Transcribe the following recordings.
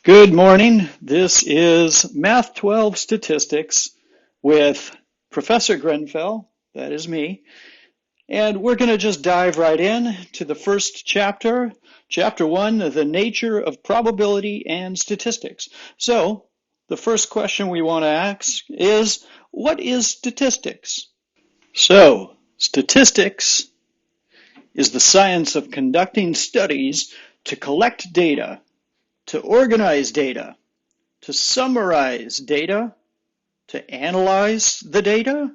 Good morning. This is Math 12 Statistics with Professor Grenfell, that is me, and we're going to just dive right in to the first chapter, Chapter 1, The Nature of Probability and Statistics. So, the first question we want to ask is, what is statistics? So, statistics is the science of conducting studies to collect data, to organize data, to summarize data, to analyze the data,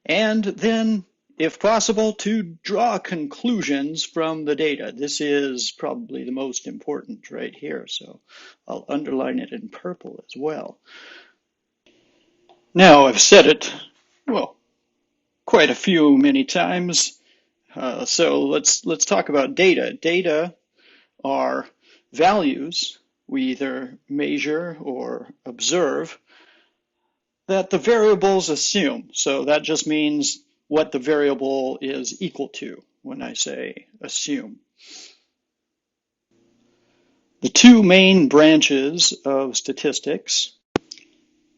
and then, if possible, to draw conclusions from the data. This is probably the most important right here, so I'll underline it in purple as well. Now, I've said it, well, quite a few many times, so let's talk about data. Data are values we either measure or observe that the variables assume. So that just means what the variable is equal to when I say assume. The two main branches of statistics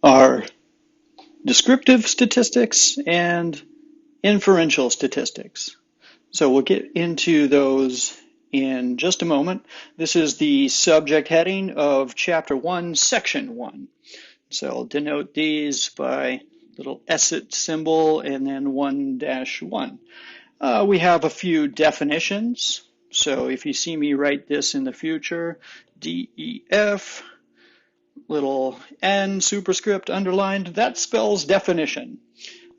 are descriptive statistics and inferential statistics. So we'll get into those in just a moment. This is the subject heading of Chapter 1, Section 1. So I'll denote these by little ESET symbol and then 1-1. We have a few definitions. So if you see me write this in the future, DEF, little N superscript underlined, that spells definition.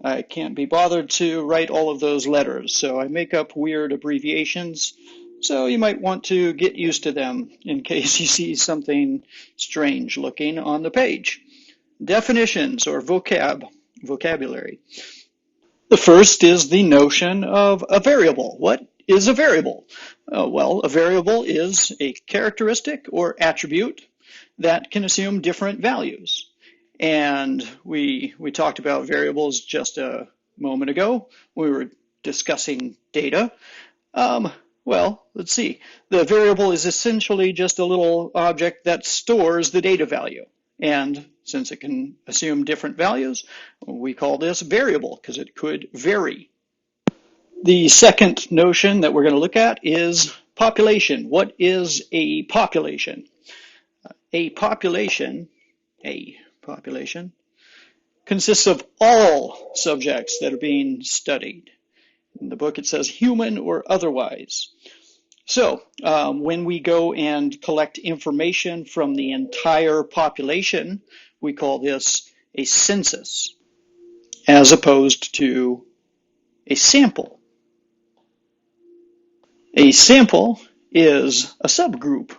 I can't be bothered to write all of those letters, so I make up weird abbreviations. So you might want to get used to them in case you see something strange looking on the page. Definitions or vocabulary. The first is the notion of a variable. What is a variable? Well, a variable is a characteristic or attribute that can assume different values. And we talked about variables just a moment ago. We were discussing data. Well, let's see. The variable is essentially just a little object that stores the data value. And since it can assume different values, we call this variable because it could vary. The second notion that we're going to look at is population. What is a population? A population consists of all subjects that are being studied. In the book it says human or otherwise. So when we go and collect information from the entire population, we call this a census, as opposed to a sample. A sample is a subgroup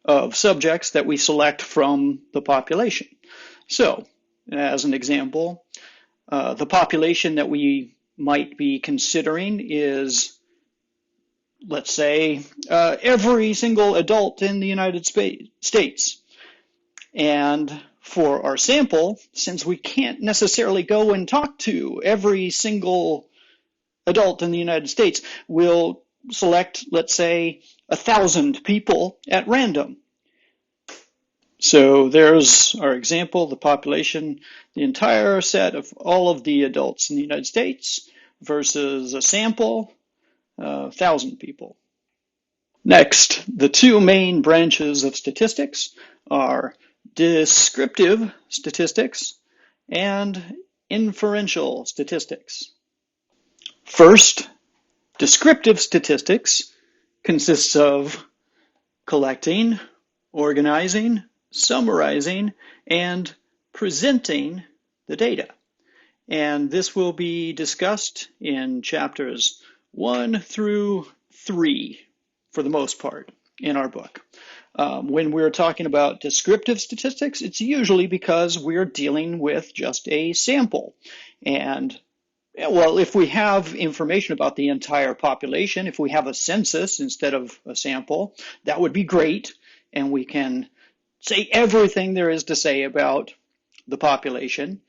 of subjects that we select from the population. So, as an example, the population that we might be considering is, let's say, every single adult in the United States. And for our sample, since we can't necessarily go and talk to every single adult in the United States, we'll select, let's say, 1,000 people at random. So there's our example, the population, the entire set of all of the adults in the United States versus a sample, 1,000 people. Next, the two main branches of statistics are descriptive statistics and inferential statistics. First, descriptive statistics consists of collecting, organizing, summarizing, and presenting the data. And this will be discussed in chapters 1 through 3 for the most part in our book. When we're talking about descriptive statistics, it's usually because we're dealing with just a sample. And well, if we have information about the entire population, if we have a census instead of a sample, that would be great. And we can say everything there is to say about the population.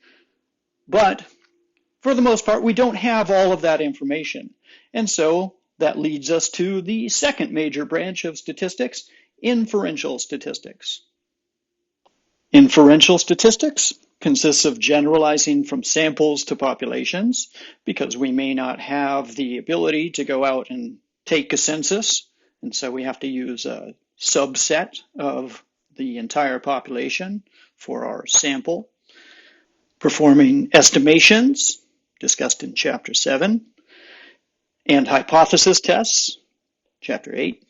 But for the most part, we don't have all of that information. And so that leads us to the second major branch of statistics, inferential statistics. Inferential statistics consists of generalizing from samples to populations because we may not have the ability to go out and take a census, and so we have to use a subset of the entire population for our sample. Performing estimations, discussed in Chapter 7, and hypothesis tests, Chapter 8.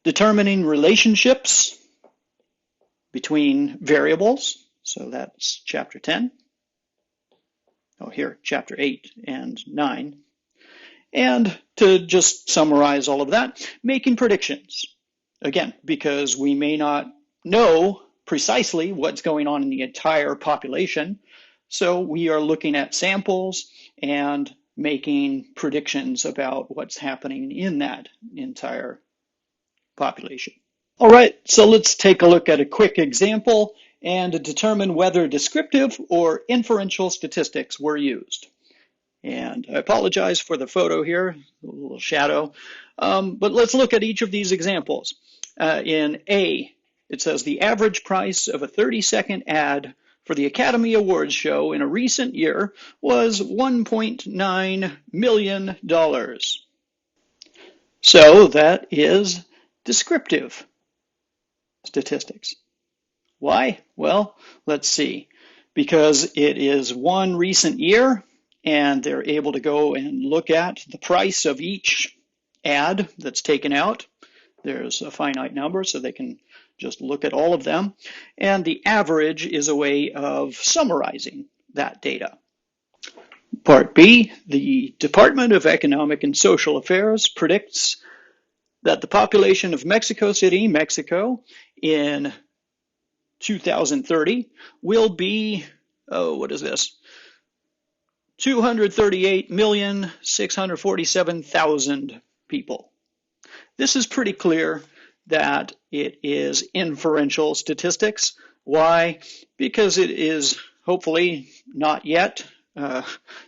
Determining relationships between variables, so that's Chapter 10. Oh, here, Chapter 8 and 9. And to just summarize all of that, making predictions. Again, because we may not know precisely what's going on in the entire population, so we are looking at samples and making predictions about what's happening in that entire population. All right, so let's take a look at a quick example and determine whether descriptive or inferential statistics were used. And I apologize for the photo here, a little shadow, but let's look at each of these examples. In A, it says the average price of a 30-second ad for the Academy Awards show in a recent year was $1.9 million. So that is descriptive statistics. Why? Well, let's see. Because it is one recent year, and they're able to go and look at the price of each ad that's taken out. There's a finite number, so they can just look at all of them. And the average is a way of summarizing that data. Part B, the Department of Economic and Social Affairs predicts that the population of Mexico City, Mexico, in 2030 will be, what is this? 238,647,000 people. This is pretty clear that it is inferential statistics. Why? Because it is hopefully not yet the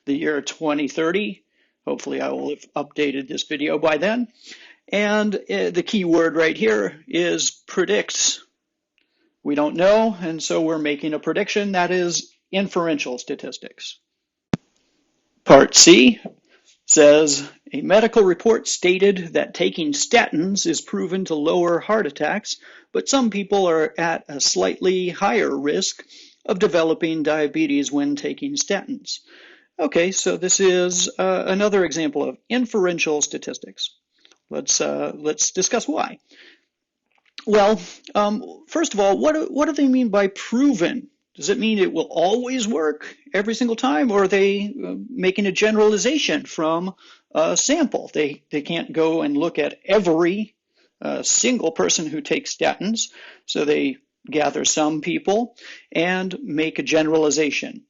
year 2030. Hopefully I will have updated this video by then. And the key word right here is predicts. We don't know, and so we're making a prediction that is inferential statistics. Part C says, a medical report stated that taking statins is proven to lower heart attacks, but some people are at a slightly higher risk of developing diabetes when taking statins. Okay, so this is another example of inferential statistics. Let's discuss why. Well, first of all, what do they mean by proven? Does it mean it will always work every single time, or are they making a generalization from a sample? They can't go and look at every single person who takes statins, so they gather some people and make a generalization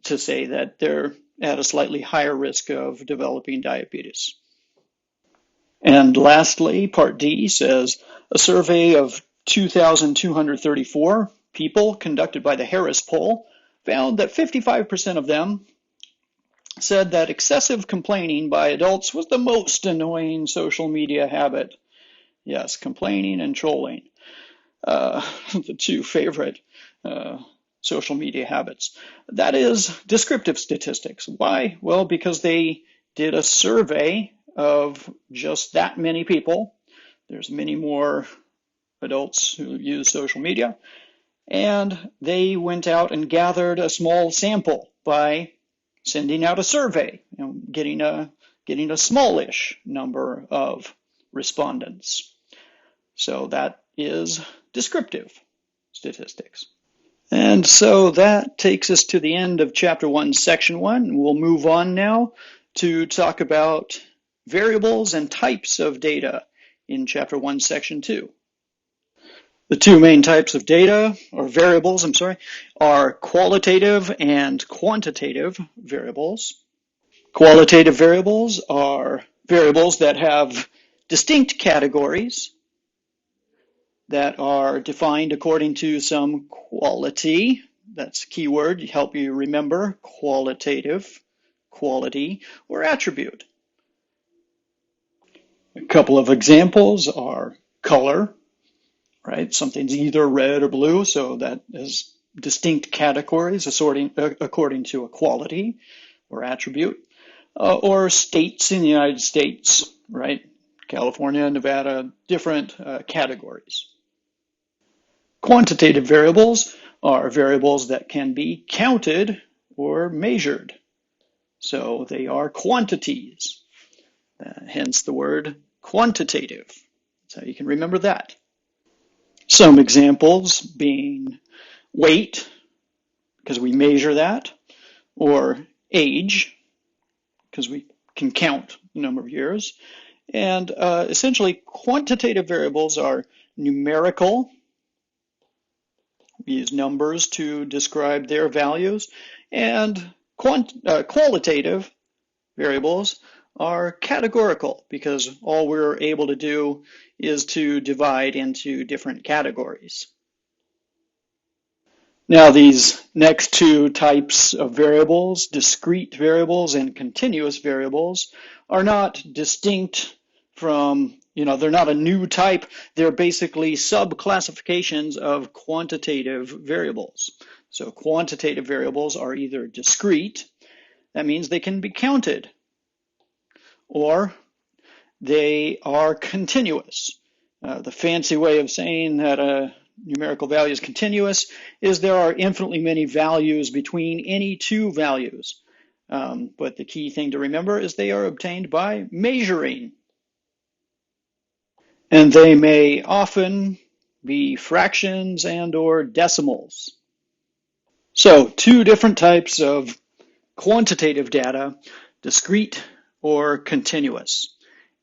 to say that they're at a slightly higher risk of developing diabetes. And lastly, Part D says, a survey of 2,234 people conducted by the Harris Poll found that 55% of them said that excessive complaining by adults was the most annoying social media habit. Yes, complaining and trolling, the two favorite social media habits. That is descriptive statistics. Why? Well, because they did a survey of just that many people. There's many more adults who use social media, and they went out and gathered a small sample by sending out a survey, getting a smallish number of respondents. So that is descriptive statistics. And so that takes us to the end of Chapter 1, Section 1. We'll move on now to talk about variables and types of data in Chapter 1, Section 2. The two main types of data, or variables, are qualitative and quantitative variables. Qualitative variables are variables that have distinct categories that are defined according to some quality. That's a key word to help you remember: qualitative, quality, or attribute. A couple of examples are color, right? Something's either red or blue, so that is distinct categories according to a quality or attribute, or states in the United States, right? California, Nevada, different categories. Quantitative variables are variables that can be counted or measured. So they are quantities, hence the word quantitative. That's how you can remember that. Some examples being weight, because we measure that, or age, because we can count the number of years. And essentially, quantitative variables are numerical. We use numbers to describe their values. And qualitative variables are categorical, because all we're able to do is to divide into different categories. Now, these next two types of variables, discrete variables and continuous variables, are not distinct from, they're not a new type. They're basically subclassifications of quantitative variables. So quantitative variables are either discrete, that means they can be counted, or they are continuous. The fancy way of saying that a numerical value is continuous is there are infinitely many values between any two values. But the key thing to remember is they are obtained by measuring. And they may often be fractions and or decimals. So two different types of quantitative data, discrete or continuous.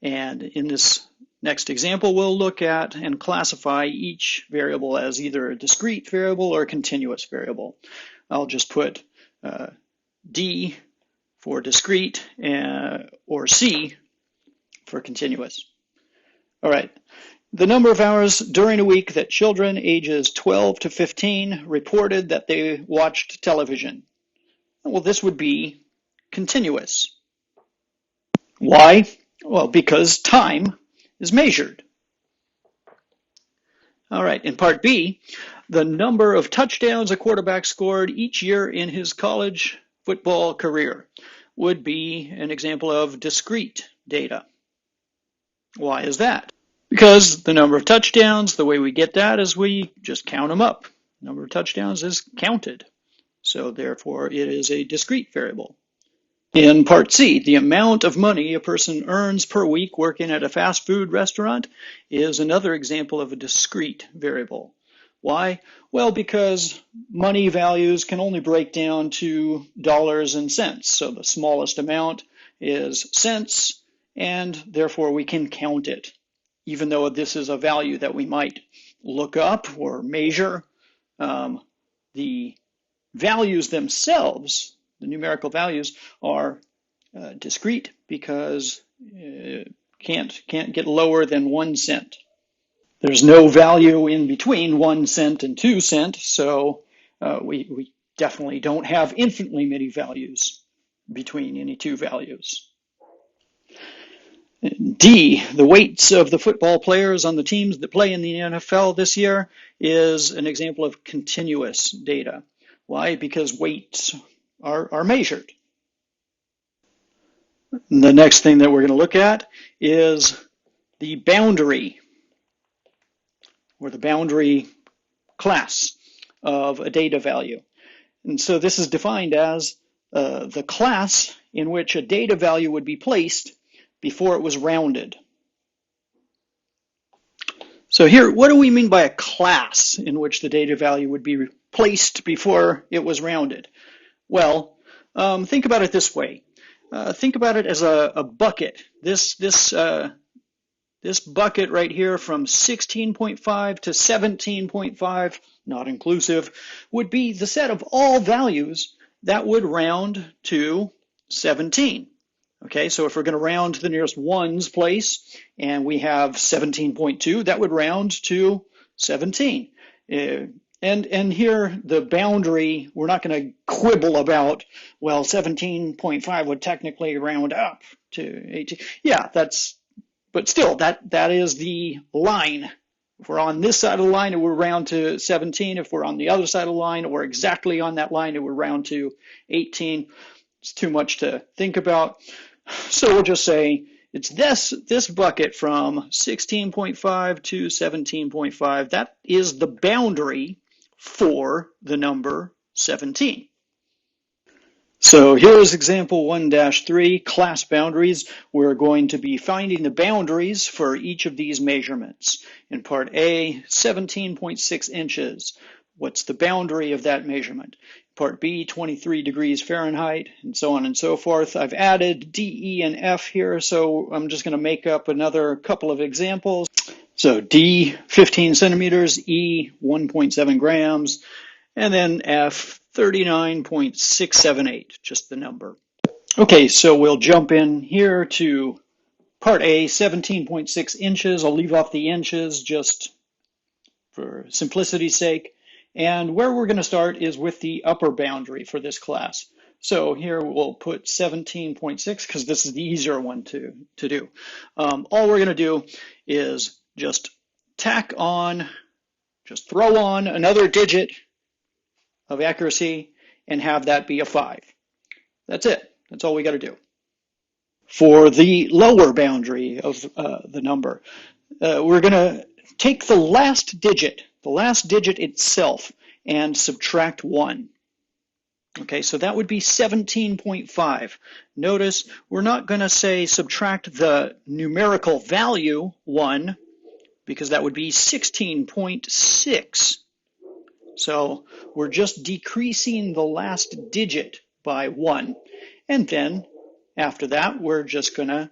And in this next example, we'll look at and classify each variable as either a discrete variable or a continuous variable. I'll just put D for discrete or C for continuous. All right. The number of hours during a week that children ages 12 to 15 reported that they watched television. Well, this would be continuous. Why? Well, because time is measured. All right, in part B, the number of touchdowns a quarterback scored each year in his college football career would be an example of discrete data. Why is that? Because the number of touchdowns, the way we get that is we just count them up. The number of touchdowns is counted. So therefore, it is a discrete variable. In part C, the amount of money a person earns per week working at a fast food restaurant is another example of a discrete variable. Why? Well, because money values can only break down to dollars and cents. So the smallest amount is cents, and therefore we can count it. Even though this is a value that we might look up or measure, the values themselves, the numerical values, are discrete because can't get lower than 1 cent. There's no value in between 1 cent and 2 cents, so we definitely don't have infinitely many values between any two values. D, the weights of the football players on the teams that play in the NFL this year is an example of continuous data. Why? Because weights are measured. The next thing that we're going to look at is the boundary, or the boundary class of a data value. And so this is defined as the class in which a data value would be placed before it was rounded. So here, what do we mean by a class in which the data value would be placed before it was rounded? Well, think about it this way. Think about it as a bucket. This bucket right here from 16.5 to 17.5, not inclusive, would be the set of all values that would round to 17. Okay, so if we're going to round to the nearest ones place and we have 17.2, that would round to 17. And here the boundary, we're not going to quibble about, well, 17.5 would technically round up to 18. Yeah, but still, that is the line If we're on this side of the line, it would round to 17. If we're on the other side of the line or exactly on that line, it would round to 18. It's too much to think about. So we'll just say it's this bucket from 16.5 to 17.5. That is the boundary for the number 17. So here's example 1-3, class boundaries. We're going to be finding the boundaries for each of these measurements. In part A, 17.6 inches. What's the boundary of that measurement? Part B, 23 degrees Fahrenheit, and so on and so forth. I've added D, E, and F here, so I'm just going to make up another couple of examples. So D, 15 centimeters, E, 1.7 grams, and then F, 39.678, just the number. Okay, so we'll jump in here to part A, 17.6 inches. I'll leave off the inches just for simplicity's sake. And where we're going to start is with the upper boundary for this class. So here we'll put 17.6 because this is the easier one to do. All we're going to do is just tack on, just throw on another digit of accuracy and have that be a 5. That's it. That's all we got to do. For the lower boundary of the number, we're going to take the last digit itself, and subtract 1. Okay, so that would be 17.5. Notice we're not going to say subtract the numerical value 1, because that would be 16.6. So we're just decreasing the last digit by 1. And then after that, we're just going to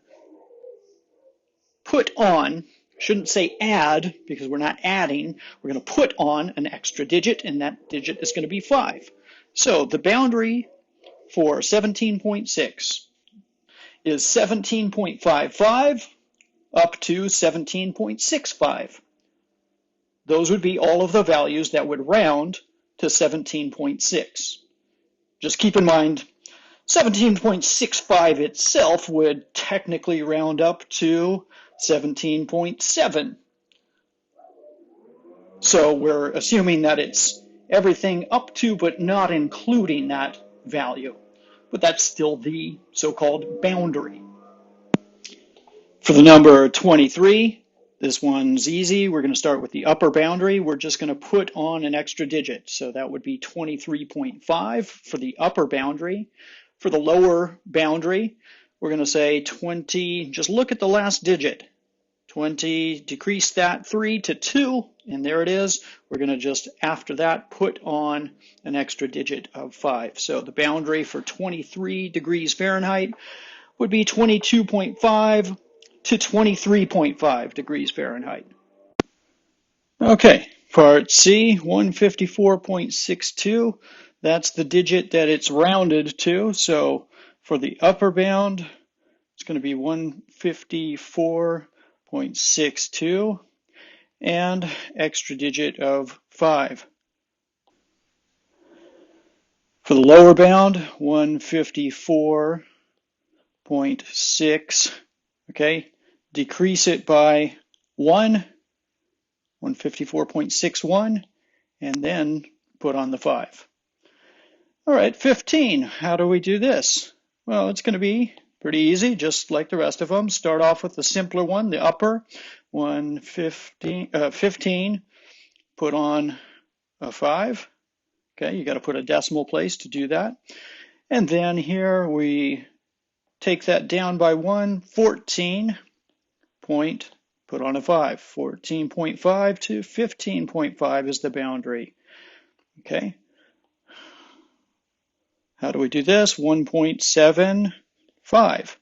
put on, shouldn't say add because we're not adding, we're going to put on an extra digit, and that digit is going to be 5. So the boundary for 17.6 is 17.55 up to 17.65. Those would be all of the values that would round to 17.6. Just keep in mind, 17.65 itself would technically round up to 17.7. So we're assuming that it's everything up to but not including that value. But that's still the so-called boundary. For the number 23, this one's easy. We're going to start with the upper boundary. We're just going to put on an extra digit. So that would be 23.5 for the upper boundary. For the lower boundary, we're going to say 20. Just look at the last digit. 20, decrease that 3 to 2, and there it is. We're going to just, after that, put on an extra digit of 5. So the boundary for 23 degrees Fahrenheit would be 22.5 to 23.5 degrees Fahrenheit. Okay, part C, 154.62. That's the digit that it's rounded to. So for the upper bound, it's going to be 154.62 and extra digit of 5. For the lower bound, 154.6. Okay, decrease it by 1, 154.61, and then put on the 5. All right, 15. How do we do this? Well, it's going to be pretty easy, just like the rest of them. Start off with the simpler one, the upper, 15, put on a 5. Okay, you got to put a decimal place to do that. And then here we take that down by 1, 14 point, put on a 5. 14.5 to 15.5 is the boundary. Okay. How do we do this? 1.75.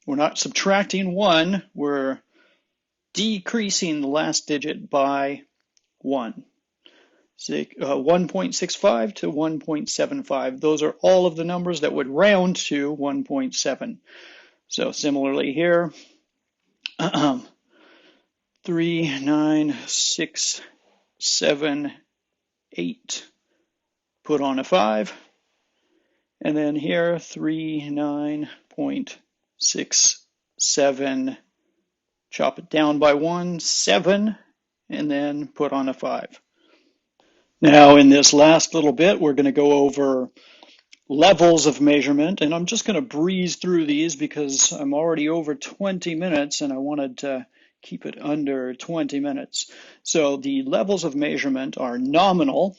We're not subtracting 1, we're decreasing the last digit by 1. 1.65 to 1.75. Those are all of the numbers that would round to 1.7. So similarly here, 3, 9, 6, 7, 8. Put on a 5. And then here, 39.67 chop it down by 1, 7, and then put on a 5. Now in this last little bit, we're going to go over levels of measurement, and I'm just going to breeze through these because I'm already over 20 minutes and I wanted to keep it under 20 minutes. So the levels of measurement are nominal,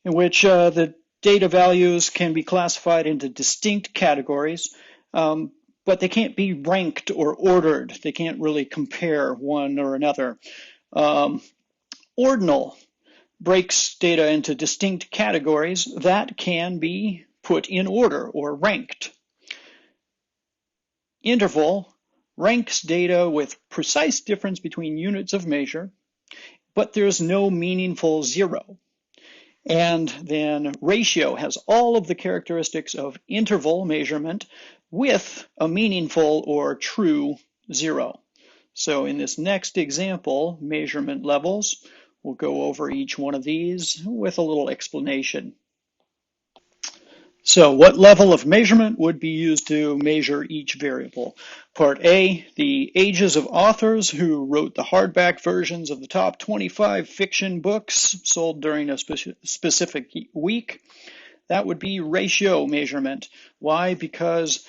in which the data values can be classified into distinct categories, but they can't be ranked or ordered. They can't really compare one or another. Ordinal breaks data into distinct categories that can be put in order or ranked. Interval ranks data with precise difference between units of measure, but there's no meaningful zero. And then ratio has all of the characteristics of interval measurement with a meaningful or true zero. So in this next example, measurement levels, we'll go over each one of these with a little explanation. So what level of measurement would be used to measure each variable? Part A, the ages of authors who wrote the hardback versions of the top 25 fiction books sold during a specific week. That would be ratio measurement. Why? Because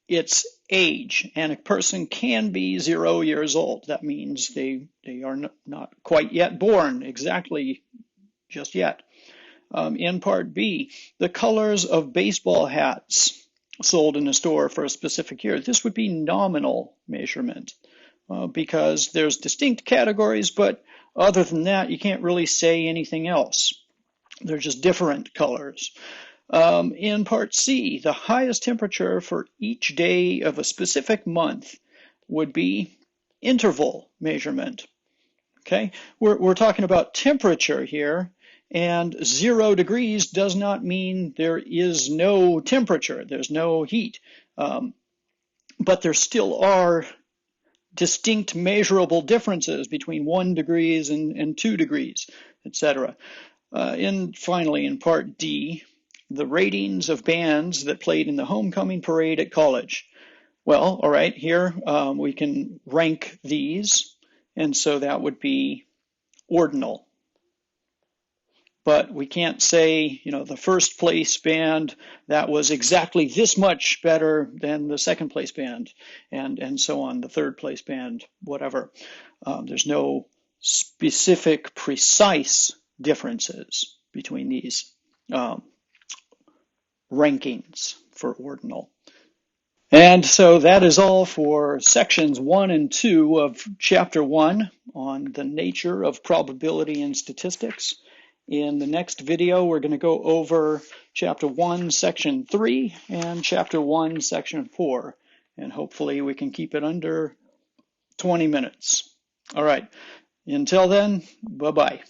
it's age, and a person can be 0 years old. That means they are not quite yet born exactly just yet. In part B, the colors of baseball hats sold in a store for a specific year. This would be nominal measurement because there's distinct categories, but other than that, you can't really say anything else. They're just different colors. In part C, the highest temperature for each day of a specific month would be interval measurement. Okay, we're talking about temperature here, and 0 degrees does not mean there is no temperature, there's no heat, but there still are distinct measurable differences between 1 degrees and 2 degrees, etc. And finally, in part D, the ratings of bands that played in the homecoming parade at college. Well, all right, here we can rank these, and so that would be ordinal. But we can't say, the first place band that was exactly this much better than the second place band, and so on, the third place band, whatever. There's no specific, precise differences between these rankings for ordinal. And so that is all for sections 1 and 2 of chapter 1 on the nature of probability and statistics. In the next video, we're going to go over chapter 1, section 3, and chapter 1, section 4. And hopefully we can keep it under 20 minutes. All right. Until then, bye-bye.